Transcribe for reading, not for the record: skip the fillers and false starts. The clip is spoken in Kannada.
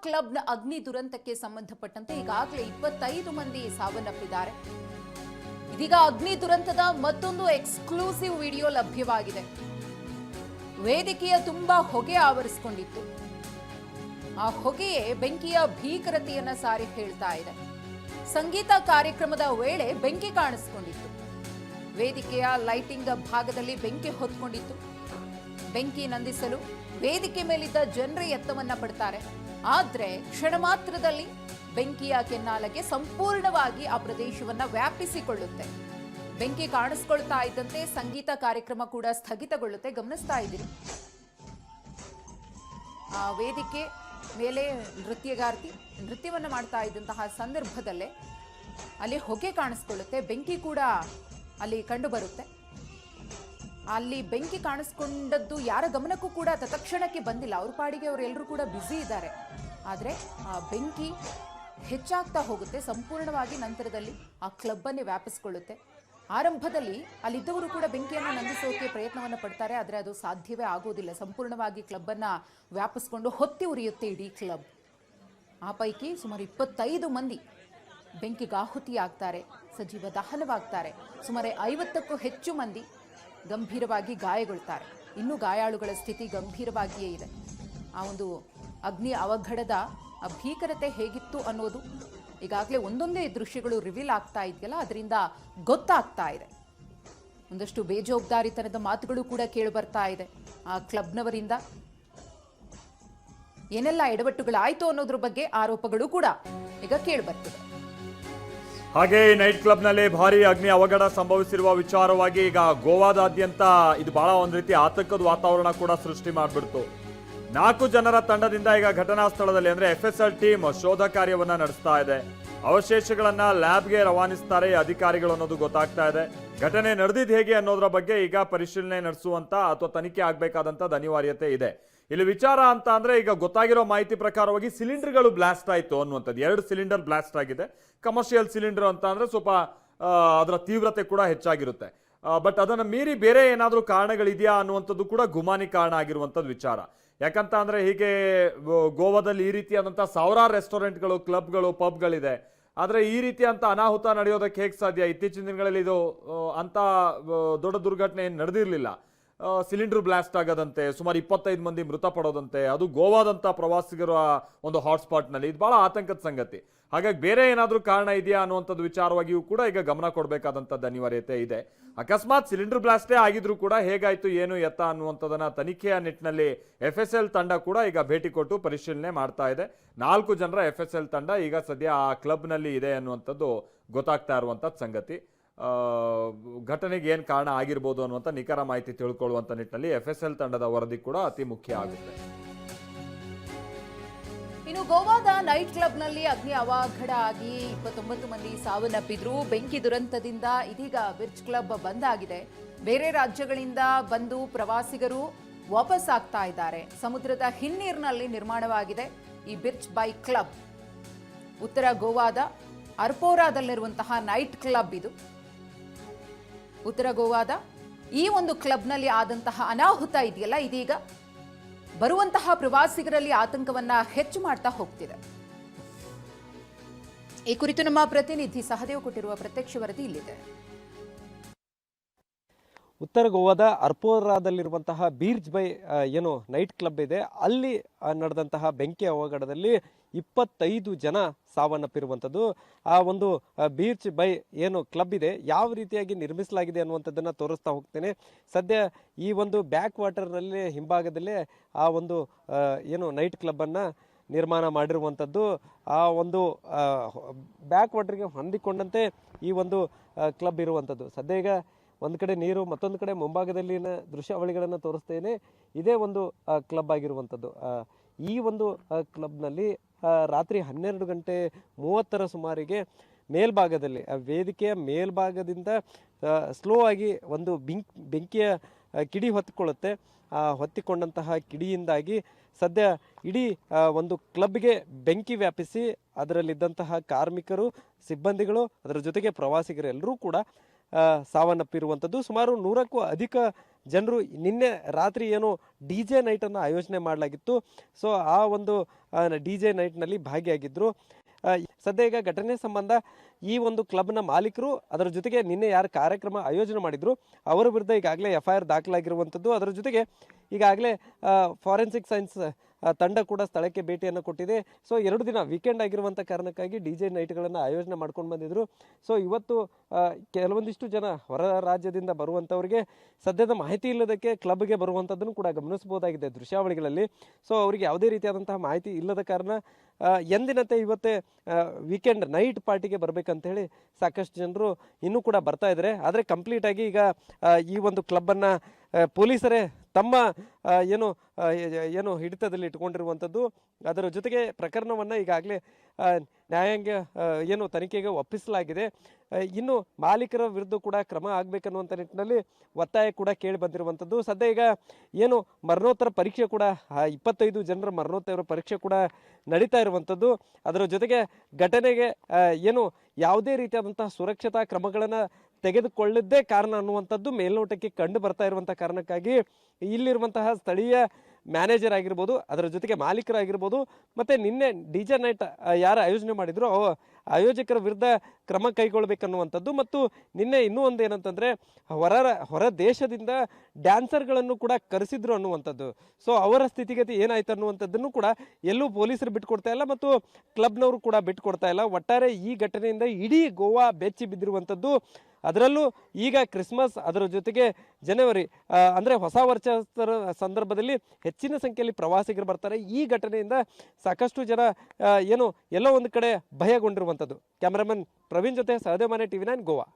ಕ್ಲಬ್ನ ಅಗ್ನಿ ದುರಂತಕ್ಕೆ ಸಂಬಂಧಪಟ್ಟಂತೆ ಈಗಾಗಲೇ 25 ಮಂದಿ ಸಾವನ್ನಪ್ಪಿದ್ದಾರೆ. ಇದೀಗ ಅಗ್ನಿ ದುರಂತದ ಮತ್ತೊಂದು ಎಕ್ಸ್ಕ್ಲೂಸಿವ್ ವಿಡಿಯೋ ಲಭ್ಯವಾಗಿದೆ. ವೇದಿಕೆಯ ತುಂಬಾ ಹೊಗೆ ಆವರಿಸಿಕೊಂಡಿತ್ತು. ಆ ಹೊಗೆಯೇ ಬೆಂಕಿಯ ಭೀಕರತೆಯನ್ನ ಸಾರಿ ಹೇಳ್ತಾ ಇದೆ. ಸಂಗೀತ ಕಾರ್ಯಕ್ರಮದ ವೇಳೆ ಬೆಂಕಿ ಕಾಣಿಸಿಕೊಂಡಿತ್ತು. ವೇದಿಕೆಯ ಲೈಟಿಂಗ್ ಭಾಗದಲ್ಲಿ ಬೆಂಕಿ ಹೊತ್ಕೊಂಡಿತ್ತು. ಬೆಂಕಿ ನಂದಿಸಲು ವೇದಿಕೆ ಮೇಲಿದ್ದ ಜನರೇ ಯತ್ನವನ್ನ ಪಡ್ತಾರೆ. ಆದ್ರೆ ಕ್ಷಣ ಮಾತ್ರದಲ್ಲಿ ಬೆಂಕಿಯ ಕೆನ್ನಾಲಗೆ ಸಂಪೂರ್ಣವಾಗಿ ಆ ಪ್ರದೇಶವನ್ನ ವ್ಯಾಪಿಸಿಕೊಳ್ಳುತ್ತೆ. ಬೆಂಕಿ ಕಾಣಿಸ್ಕೊಳ್ತಾ ಇದ್ದಂತೆ ಸಂಗೀತ ಕಾರ್ಯಕ್ರಮ ಕೂಡ ಸ್ಥಗಿತಗೊಳ್ಳುತ್ತೆ. ಗಮನಿಸ್ತಾ ಇದ್ದೀರಿ, ಆ ವೇದಿಕೆ ಮೇಲೆ ನೃತ್ಯಗಾರ್ತಿ ನೃತ್ಯವನ್ನ ಮಾಡ್ತಾ ಇದ್ದಂತಹ ಸಂದರ್ಭದಲ್ಲೇ ಅಲ್ಲಿ ಹೊಗೆ ಕಾಣಿಸ್ಕೊಳ್ಳುತ್ತೆ. ಬೆಂಕಿ ಕೂಡ ಅಲ್ಲಿ ಕಂಡು ಬರುತ್ತೆ. ಅಲ್ಲಿ ಬೆಂಕಿ ಕಾಣಿಸ್ಕೊಂಡದ್ದು ಯಾರ ಗಮನಕ್ಕೂ ಕೂಡ ತತ್ಕ್ಷಣಕ್ಕೆ ಬಂದಿಲ್ಲ. ಅವ್ರ ಪಾಡಿಗೆ ಅವರೆಲ್ಲರೂ ಕೂಡ ಬ್ಯುಸಿ ಇದ್ದಾರೆ. ಆದರೆ ಆ ಬೆಂಕಿ ಹೆಚ್ಚಾಗ್ತಾ ಹೋಗುತ್ತೆ. ಸಂಪೂರ್ಣವಾಗಿ ನಂತರದಲ್ಲಿ ಆ ಕ್ಲಬ್ಬನ್ನೇ ವ್ಯಾಪಿಸ್ಕೊಳ್ಳುತ್ತೆ. ಆರಂಭದಲ್ಲಿ ಅಲ್ಲಿದ್ದವರು ಕೂಡ ಬೆಂಕಿಯನ್ನು ನಂದಿಸೋಕೆ ಪ್ರಯತ್ನವನ್ನು ಪಡ್ತಾರೆ. ಆದರೆ ಅದು ಸಾಧ್ಯವೇ ಆಗೋದಿಲ್ಲ. ಸಂಪೂರ್ಣವಾಗಿ ಕ್ಲಬ್ಬನ್ನು ವ್ಯಾಪಿಸ್ಕೊಂಡು ಹೊತ್ತಿ ಉರಿಯುತ್ತೆ ಇಡೀ ಕ್ಲಬ್. ಆ ಪೈಕಿ ಸುಮಾರು 25 ಮಂದಿ ಬೆಂಕಿಗಾಹುತಿ ಆಗ್ತಾರೆ, ಸಜೀವ ದಹನವಾಗ್ತಾರೆ. ಸುಮಾರು 50ಕ್ಕೂ ಹೆಚ್ಚು ಮಂದಿ ಗಂಭೀರವಾಗಿ ಗಾಯಗೊಳ್ತಾರೆ. ಇನ್ನೂ ಗಾಯಾಳುಗಳ ಸ್ಥಿತಿ ಗಂಭೀರವಾಗಿಯೇ ಇದೆ. ಆ ಒಂದು ಅಗ್ನಿ ಅವಘಡದ ಭೀಕರತೆ ಹೇಗಿತ್ತು ಅನ್ನೋದು ಈಗಾಗಲೇ ಒಂದೊಂದೇ ದೃಶ್ಯಗಳು ರಿವೀಲ್ ಆಗ್ತಾ ಇದೆಯಲ್ಲ, ಅದರಿಂದ ಗೊತ್ತಾಗ್ತಾ ಇದೆ. ಒಂದಷ್ಟು ಬೇಜವಾಬ್ದಾರಿತನದ ಮಾತುಗಳು ಕೂಡ ಕೇಳಿ ಬರ್ತಾ ಇದೆ ಆ ಕ್ಲಬ್ನವರಿಂದ. ಏನೆಲ್ಲ ಎಡವಟ್ಟುಗಳಾಯ್ತು ಅನ್ನೋದ್ರ ಬಗ್ಗೆ ಆರೋಪಗಳು ಕೂಡ ಈಗ ಕೇಳಿ ಬರ್ತಿದೆ. ಹಾಗೆ ಈ ನೈಟ್ ಕ್ಲಬ್ನಲ್ಲಿ ಭಾರಿ ಅಗ್ನಿ ಅವಘಡ ಸಂಭವಿಸಿರುವ ವಿಚಾರವಾಗಿ ಈಗ ಗೋವಾದಾದ್ಯಂತ ಇದು ಬಹಳ ಒಂದು ರೀತಿ ಆತಂಕದ ವಾತಾವರಣ ಕೂಡ ಸೃಷ್ಟಿ ಮಾಡಿಬಿಡ್ತು. 4 ಜನರ ತಂಡದಿಂದ ಈಗ ಘಟನಾ ಸ್ಥಳದಲ್ಲಿ ಅಂದ್ರೆ FSL ಟೀಮ್ ಶೋಧ ಕಾರ್ಯವನ್ನ ನಡೆಸ್ತಾ ಇದೆ. ಅವಶೇಷಗಳನ್ನ ಲ್ಯಾಬ್ಗೆ ರವಾನಿಸ್ತಾರೆ ಅಧಿಕಾರಿಗಳು ಅನ್ನೋದು ಗೊತ್ತಾಗ್ತಾ ಇದೆ. ಘಟನೆ ನಡೆದಿದ್ದು ಹೇಗೆ ಅನ್ನೋದ್ರ ಬಗ್ಗೆ ಈಗ ಪರಿಶೀಲನೆ ನಡೆಸುವಂತ ಅಥವಾ ತನಿಖೆ ಆಗ್ಬೇಕಾದಂತ ಅನಿವಾರ್ಯತೆ ಇದೆ. ಇಲ್ಲಿ ವಿಚಾರ ಅಂತ ಅಂದ್ರೆ ಈಗ ಗೊತ್ತಾಗಿರೋ ಮಾಹಿತಿ ಪ್ರಕಾರವಾಗಿ ಸಿಲಿಂಡರ್ಗಳು ಬ್ಲಾಸ್ಟ್ ಆಯ್ತು ಅನ್ನುವಂಥದ್ದು. 2 ಸಿಲಿಂಡರ್ ಬ್ಲಾಸ್ಟ್ ಆಗಿದೆ. ಕಮರ್ಷಿಯಲ್ ಸಿಲಿಂಡರ್ ಅಂತ ಅಂದ್ರೆ ಸ್ವಲ್ಪ ಅದರ ತೀವ್ರತೆ ಕೂಡ ಹೆಚ್ಚಾಗಿರುತ್ತೆ. ಬಟ್ ಅದನ್ನು ಮೀರಿ ಬೇರೆ ಏನಾದರೂ ಕಾರಣಗಳಿದೆಯಾ ಅನ್ನುವಂಥದ್ದು ಕೂಡ ಗುಮಾನಿ ಕಾರಣ ಆಗಿರುವಂಥದ್ದು ವಿಚಾರ. ಯಾಕಂತ ಅಂದ್ರೆ ಹೀಗೆ ಗೋವಾದಲ್ಲಿ ಈ ರೀತಿಯಾದಂಥ ಸಾವಿರಾರು ರೆಸ್ಟೋರೆಂಟ್ಗಳು, ಕ್ಲಬ್ಗಳು, ಪಬ್ಗಳಿದೆ. ಆದರೆ ಈ ರೀತಿಯಂಥ ಅನಾಹುತ ನಡೆಯೋದಕ್ಕೆ ಹೇಗೆ ಸಾಧ್ಯ? ಇತ್ತೀಚಿನ ದಿನಗಳಲ್ಲಿ ಇದು ಅಂತ ದೊಡ್ಡ ದುರ್ಘಟನೆ ಏನು ನಡೆದಿರಲಿಲ್ಲ. ಸಿಲಿಂಡರ್ ಬ್ಲಾಸ್ಟ್ ಆಗೋದಂತೆ, ಸುಮಾರು 25 ಮಂದಿ ಮೃತಪಡೋದಂತೆ, ಅದು ಗೋವಾದಂಥ ಪ್ರವಾಸಿಗರ ಒಂದು ಹಾಟ್ಸ್ಪಾಟ್ನಲ್ಲಿ. ಇದು ಬಹಳ ಆತಂಕದ ಸಂಗತಿ. ಹಾಗಾಗಿ ಬೇರೆ ಏನಾದರೂ ಕಾರಣ ಇದೆಯಾ ಅನ್ನುವಂಥದ್ದು ವಿಚಾರವಾಗಿಯೂ ಕೂಡ ಈಗ ಗಮನ ಕೊಡಬೇಕಾದಂಥದ್ದು ಅನಿವಾರ್ಯತೆ ಇದೆ. ಅಕಸ್ಮಾತ್ ಸಿಲಿಂಡರ್ ಬ್ಲಾಸ್ಟೇ ಆಗಿದ್ರೂ ಕೂಡ ಹೇಗಾಯ್ತು, ಏನು ಎತ್ತ ಅನ್ನುವಂಥದ್ದನ್ನ ತನಿಖೆಯ ನಿಟ್ಟಿನಲ್ಲಿ FSL ತಂಡ ಕೂಡ ಈಗ ಭೇಟಿ ಕೊಟ್ಟು ಪರಿಶೀಲನೆ ಮಾಡ್ತಾ ಇದೆ. 4 ಜನರ FSL ತಂಡ ಈಗ ಸದ್ಯ ಆ ಕ್ಲಬ್ನಲ್ಲಿ ಇದೆ ಅನ್ನುವಂಥದ್ದು ಗೊತ್ತಾಗ್ತಾ ಇರುವಂಥದ್ದು ಸಂಗತಿ. ಘಟನೆಗೆ ಏನು ಕಾರಣ ಆಗಿರ್ಬೋದು ಅನ್ನುವಂಥ ನಿಖರ ಮಾಹಿತಿ ತಿಳ್ಕೊಳ್ಳುವಂಥ ನಿಟ್ಟಿನಲ್ಲಿ FSL ತಂಡದ ವರದಿ ಕೂಡ ಅತಿ ಮುಖ್ಯ ಆಗುತ್ತೆ. ಇನ್ನು ಗೋವಾದ ನೈಟ್ ಕ್ಲಬ್ನಲ್ಲಿ ಅಗ್ನಿ ಅವಘಡ ಆಗಿ 29 ಮಂದಿ ಸಾವನ್ನಪ್ಪಿದ್ರು. ಬೆಂಕಿ ದುರಂತದಿಂದ ಇದೀಗ ಬಿರ್ಚ್ ಕ್ಲಬ್ ಬಂದ್ ಆಗಿದೆ. ಬೇರೆ ರಾಜ್ಯಗಳಿಂದ ಬಂದು ಪ್ರವಾಸಿಗರು ವಾಪಸ್ ಆಗ್ತಾ ಇದ್ದಾರೆ. ಸಮುದ್ರದ ಹಿನ್ನೀರಿನಲ್ಲಿ ನಿರ್ಮಾಣವಾಗಿದೆ ಈ ಬಿರ್ಚ್ ಬೈ ಕ್ಲಬ್. ಉತ್ತರ ಗೋವಾದ ಅರ್ಪೋರಾದಲ್ಲಿರುವಂತಹ ನೈಟ್ ಕ್ಲಬ್ ಇದು. ಉತ್ತರ ಗೋವಾದ ಈ ಒಂದು ಕ್ಲಬ್ನಲ್ಲಿ ಆದಂತಹ ಅನಾಹುತ ಇದೆಯಲ್ಲ, ಇದೀಗ ಬರುವಂತಹ ಪ್ರವಾಸಿಗರಲ್ಲಿ ಆತಂಕವನ್ನ ಹೆಚ್ಚು ಮಾಡ್ತಾ ಹೋಗ್ತಿದೆ. ಈ ಕುರಿತು ನಮ್ಮ ಪ್ರತಿನಿಧಿ ಸಹದೇವ್ ಕೊಟ್ಟಿರುವ ಪ್ರತ್ಯಕ್ಷ ವರದಿ ಇಲ್ಲಿದೆ. ಉತ್ತರ ಗೋವಾದ ಅರ್ಪೋರಾದಲ್ಲಿರುವಂತಹ ಬೀರ್ಚ್ ಬೈ ಏನು ನೈಟ್ ಕ್ಲಬ್ ಇದೆ, ಅಲ್ಲಿ ನಡೆದಂತಹ ಬೆಂಕಿ ಅವಘಡದಲ್ಲಿ 25 ಜನ ಸಾವನ್ನಪ್ಪಿರುವಂಥದ್ದು. ಆ ಒಂದು ಬೀಚ್ ಬೈ ಏನು ಕ್ಲಬ್ ಇದೆ, ಯಾವ ರೀತಿಯಾಗಿ ನಿರ್ಮಿಸಲಾಗಿದೆ ಅನ್ನುವಂಥದ್ದನ್ನು ತೋರಿಸ್ತಾ ಹೋಗ್ತೇನೆ. ಸದ್ಯ ಈ ಒಂದು ಬ್ಯಾಕ್ ವಾಟರ್ನಲ್ಲಿ ಹಿಂಭಾಗದಲ್ಲೇ ಆ ಒಂದು ಏನು ನೈಟ್ ಕ್ಲಬ್ಬನ್ನು ನಿರ್ಮಾಣ ಮಾಡಿರುವಂಥದ್ದು. ಆ ಒಂದು ಬ್ಯಾಕ್ ವಾಟರ್ಗೆ ಹೊಂದಿಕೊಂಡಂತೆ ಈ ಒಂದು ಕ್ಲಬ್ ಇರುವಂಥದ್ದು. ಸದ್ಯ ಈಗ ಒಂದು ಕಡೆ ನೀರು, ಮತ್ತೊಂದು ಕಡೆ ಮುಂಭಾಗದಲ್ಲಿನ ದೃಶ್ಯಾವಳಿಗಳನ್ನು ತೋರಿಸ್ತೇನೆ. ಇದೇ ಒಂದು ಕ್ಲಬ್ ಆಗಿರುವಂಥದ್ದು. ಈ ಒಂದು ಕ್ಲಬ್ನಲ್ಲಿ ರಾತ್ರಿ 12:30 ಸುಮಾರಿಗೆ ಮೇಲ್ಭಾಗದಲ್ಲಿ ವೇದಿಕೆಯ ಮೇಲ್ಭಾಗದಿಂದ ಸ್ಲೋ ಆಗಿ ಒಂದು ಬೆಂಕಿಯ ಕಿಡಿ ಹೊತ್ತಿಕೊಳ್ಳುತ್ತೆ. ಹೊತ್ತಿಕೊಂಡಂತಹ ಕಿಡಿಯಿಂದಾಗಿ ಸದ್ಯ ಇಡೀ ಒಂದು ಕ್ಲಬ್ಗೆ ಬೆಂಕಿ ವ್ಯಾಪಿಸಿ ಅದರಲ್ಲಿದ್ದಂತಹ ಕಾರ್ಮಿಕರು, ಸಿಬ್ಬಂದಿಗಳು, ಅದರ ಜೊತೆಗೆ ಪ್ರವಾಸಿಗರು ಎಲ್ಲರೂ ಕೂಡ ಸಾವನ್ನಪ್ಪಿರುವಂಥದ್ದು. ಸುಮಾರು 100ಕ್ಕೂ ಅಧಿಕ ಜನರು ನಿನ್ನೆ ರಾತ್ರಿ ಏನು DJ ನೈಟನ್ನು ಆಯೋಜನೆ ಮಾಡಲಾಗಿತ್ತು. ಸೊ ಆ ಒಂದು DJ ನೈಟ್ನಲ್ಲಿ ಭಾಗಿಯಾಗಿದ್ದರು. ಸದ್ಯ ಈಗ ಘಟನೆ ಸಂಬಂಧ ಈ ಒಂದು ಕ್ಲಬ್ನ ಮಾಲೀಕರು ಅದರ ಜೊತೆಗೆ ನಿನ್ನೆ ಯಾರು ಕಾರ್ಯಕ್ರಮ ಆಯೋಜನೆ ಮಾಡಿದ್ರು ಅವರ ವಿರುದ್ಧ ಈಗಾಗಲೇ FIR ದಾಖಲಾಗಿರುವಂಥದ್ದು. ಅದರ ಜೊತೆಗೆ ಈಗಾಗಲೇ ಫಾರೆನ್ಸಿಕ್ ಸೈನ್ಸ್ ತಂಡ ಕೂಡ ಸ್ಥಳಕ್ಕೆ ಭೇಟಿಯನ್ನು ಕೊಟ್ಟಿದೆ. ಸೊ 2 ದಿನ ವೀಕೆಂಡ್ ಆಗಿರುವಂಥ ಕಾರಣಕ್ಕಾಗಿ DJ ನೈಟ್ಗಳನ್ನು ಆಯೋಜನೆ ಮಾಡ್ಕೊಂಡು ಬಂದಿದ್ರು. ಸೊ ಇವತ್ತು ಕೆಲವೊಂದಿಷ್ಟು ಜನ ಹೊರ ರಾಜ್ಯದಿಂದ ಬರುವಂಥವ್ರಿಗೆ ಸದ್ಯದ ಮಾಹಿತಿ ಇಲ್ಲದಕ್ಕೆ ಕ್ಲಬ್ಗೆ ಬರುವಂಥದ್ದನ್ನು ಕೂಡ ಗಮನಿಸಬಹುದಾಗಿದೆ ದೃಶ್ಯಾವಳಿಗಳಲ್ಲಿ. ಸೊ ಅವರಿಗೆ ಯಾವುದೇ ರೀತಿಯಾದಂತಹ ಮಾಹಿತಿ ಇಲ್ಲದ ಕಾರಣ ಎಂದಿನಂತೆ ಇವತ್ತೇ ವೀಕೆಂಡ್ ನೈಟ್ ಪಾರ್ಟಿಗೆ ಬರಬೇಕಂತ ಹೇಳಿ ಸಾಕಷ್ಟು ಜನರು ಇನ್ನೂ ಕೂಡ ಬರ್ತಾ ಇದ್ದಾರೆ. ಆದರೆ ಕಂಪ್ಲೀಟ್ ಆಗಿ ಈಗ ಈ ಒಂದು ಕ್ಲಬ್ಬನ್ನು ಪೊಲೀಸರೇ ತಮ್ಮ ಏನು ಹಿಡಿತದಲ್ಲಿ ಇಟ್ಕೊಂಡಿರುವಂಥದ್ದು. ಅದರ ಜೊತೆಗೆ ಪ್ರಕರಣವನ್ನು ಈಗಾಗಲೇ ನ್ಯಾಯಾಂಗ ತನಿಖೆಗೆ ಒಪ್ಪಿಸಲಾಗಿದೆ. ಇನ್ನು ಮಾಲೀಕರ ವಿರುದ್ಧ ಕೂಡ ಕ್ರಮ ಆಗಬೇಕನ್ನುವಂಥ ನಿಟ್ಟಿನಲ್ಲಿ ಒತ್ತಾಯ ಕೂಡ ಕೇಳಿ ಬಂದಿರುವಂಥದ್ದು. ಸದ್ಯ ಈಗ ಮರಣೋತ್ತರ ಪರೀಕ್ಷೆ ಕೂಡ 25 ಜನರ ಮರಣೋತ್ತರ ಪರೀಕ್ಷೆ ಕೂಡ ನಡೀತಾ ಇರುವಂಥದ್ದು. ಅದರ ಜೊತೆಗೆ ಘಟನೆಗೆ ಯಾವುದೇ ರೀತಿಯಾದಂತಹ ಸುರಕ್ಷತಾ ಕ್ರಮಗಳನ್ನು ತೆಗೆದುಕೊಳ್ಳಿದ್ದೇ ಕಾರಣ ಅನ್ನುವಂಥದ್ದು ಮೇಲ್ನೋಟಕ್ಕೆ ಕಂಡು ಬರ್ತಾ ಇರುವಂಥ ಕಾರಣಕ್ಕಾಗಿ ಇಲ್ಲಿರುವಂತಹ ಸ್ಥಳೀಯ ಮ್ಯಾನೇಜರ್ ಆಗಿರ್ಬೋದು, ಅದರ ಜೊತೆಗೆ ಮಾಲೀಕರಾಗಿರ್ಬೋದು, ಮತ್ತು ನಿನ್ನೆ DJ ನೈಟ್ ಯಾರು ಆಯೋಜನೆ ಮಾಡಿದ್ರು ಆಯೋಜಕರ ವಿರುದ್ಧ ಕ್ರಮ ಕೈಗೊಳ್ಳಬೇಕನ್ನುವಂಥದ್ದು. ಮತ್ತು ನಿನ್ನೆ ಇನ್ನೂ ಒಂದು ಏನಂತಂದರೆ ಹೊರ ದೇಶದಿಂದ ಡ್ಯಾನ್ಸರ್ಗಳನ್ನು ಕೂಡ ಕರೆಸಿದ್ರು ಅನ್ನುವಂಥದ್ದು. ಸೊ ಅವರ ಸ್ಥಿತಿಗತಿ ಏನಾಯ್ತು ಅನ್ನುವಂಥದ್ದನ್ನು ಕೂಡ ಎಲ್ಲೂ ಪೊಲೀಸರು ಬಿಟ್ಕೊಡ್ತಾ ಇಲ್ಲ ಮತ್ತು ಕ್ಲಬ್ನವರು ಕೂಡ ಬಿಟ್ಕೊಡ್ತಾ ಇಲ್ಲ. ಒಟ್ಟಾರೆ ಈ ಘಟನೆಯಿಂದ ಇಡೀ ಗೋವಾ ಬೆಚ್ಚಿ ಬಿದ್ದಿರುವಂಥದ್ದು. ಅದರಲ್ಲೂ ಈಗ ಕ್ರಿಸ್ಮಸ್, ಅದರ ಜೊತೆಗೆ ಜನವರಿ ಅಂದರೆ ಹೊಸ ವರ್ಷದ ಸಂದರ್ಭದಲ್ಲಿ ಹೆಚ್ಚಿನ ಸಂಖ್ಯೆಯಲ್ಲಿ ಪ್ರವಾಸಿಗರು ಬರ್ತಾರೆ. ಈ ಘಟನೆಯಿಂದ ಸಾಕಷ್ಟು ಜನ ಎಲ್ಲೋ ಒಂದು ಕಡೆ ಭಯಗೊಂಡಿರುವಂಥದ್ದು. ಕ್ಯಾಮರಾಮನ್ ಪ್ರವೀಣ್ ಜೊತೆ ಸಹದೇವ್ ಮಾನೆ, TV9 ಗೋವಾ.